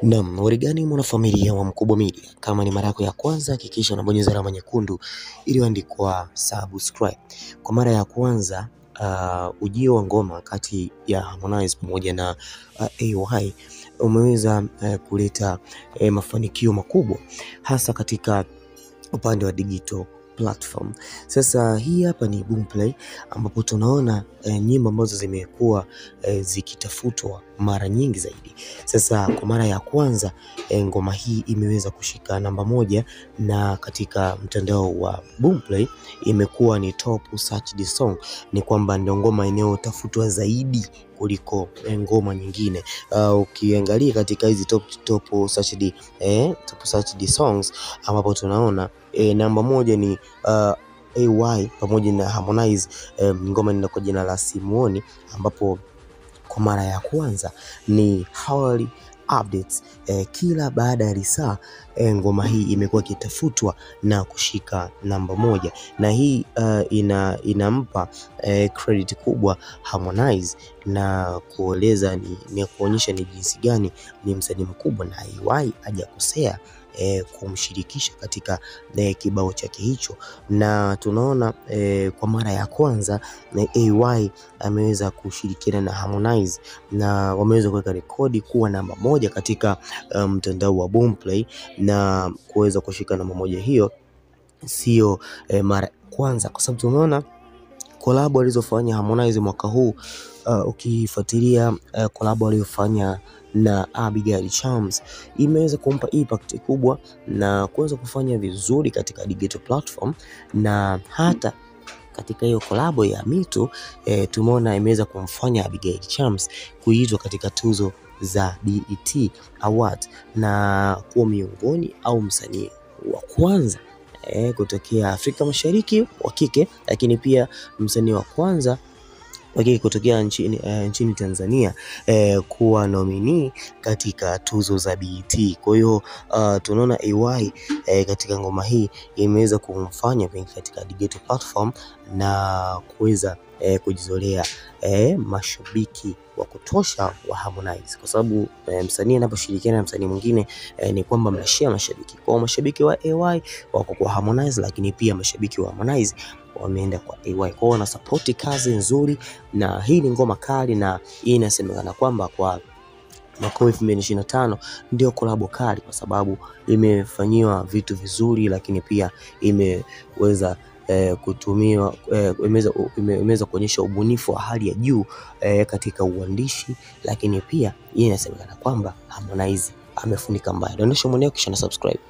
Naam, warigani mwanafamilia wa Mkubwa Media. Kama ni mara yako ya kwanza, hakikisha unabonyeza alama nyekundu iliyoandikwa subscribe. Kwa mara ya kwanza ujio wa ngoma kati ya Harmonize pamoja na AY umeweza kuleta mafanikio makubwa hasa katika upande wa digital platform. Sasa hii hapa ni Boomplay ambapo tunaona nyimbo ambazo zimekuwa zikitafutwa mara nyingi zaidi. Sasa kwa mara ya kwanza ngoma hii imeweza kushika namba 1 na katika mtandao wa Boomplay imekuwa ni top searched song. Ni kwamba ndio ngoma inayotafutwa zaidi kuliko ngoma nyingine. Ukiangalia katika hizi top searched songs ambapo tunaona namba 1 ni AY pamoja na Harmonize, ngoma inaenda kwa jina la Simuoni, ambapo kwa mara ya kwanza ni hourly updates. Kila baada ya saa ngoma hii imekuwa ikitafutwa na kushika namba 1, na hii inampa credit kubwa Harmonize na kueleza ni kuonyesha ni jinsi gani ni msanii mkubwa na AY hajakosea kumshirikisha katika kibao chake hicho. Na tunaona kwa mara ya kwanza na AY ameweza kushirikiana na Harmonize na wameweza kuweka rekodi kuwa namba 1 katika mtandao wa Boomplay, na kuweza kushika namba 1 hiyo sio mara kwanza, kwa sababu tumeona collab alizofanya Harmonize mwaka huu. Ukifuatilia collab aliyofanya na Abigail Chams imeweza kumpa impact kubwa na kuweza kufanya vizuri katika digital platform, na hata katika hiyo collab ya Mitu tumeona imeweza kumfanya Abigail Chams kuitwa katika tuzo za BET Award na kuwa miongoni au msanii wa kwanza kutokea Afrika Mashariki wa kike, lakini pia msanii wa kwanza kutokea nchini Tanzania kuwa nominee katika tuzo za BET. Kwa hiyo tunaona AY katika ngoma hii imeweza kumfanya katika digital platform na kuweza kujizolea mashabiki wa kutosha wa Harmonize, kwa sababu msanii anaposhirikiana na msanii mwingine ni kwamba mnashare mashabiki. Kwa mashabiki wa AY wako kwa Harmonize, lakini pia mashabiki wa Harmonize wameenda kwa AY. Kwa wana support kazi nzuri, na hii ni ngoma kali, na hii inasemekana kwamba kwa mwaka 2025 ndio collab kali, kwa sababu imefanyiwa vitu vizuri, lakini pia imeweza kutumiwa imeweza kuonyesha ubunifu wa hali ya juu katika uandishi, lakini pia hii inasemekana kwamba Harmonize amefunika mbaya. Dondosha mwenyewe kisha na subscribe.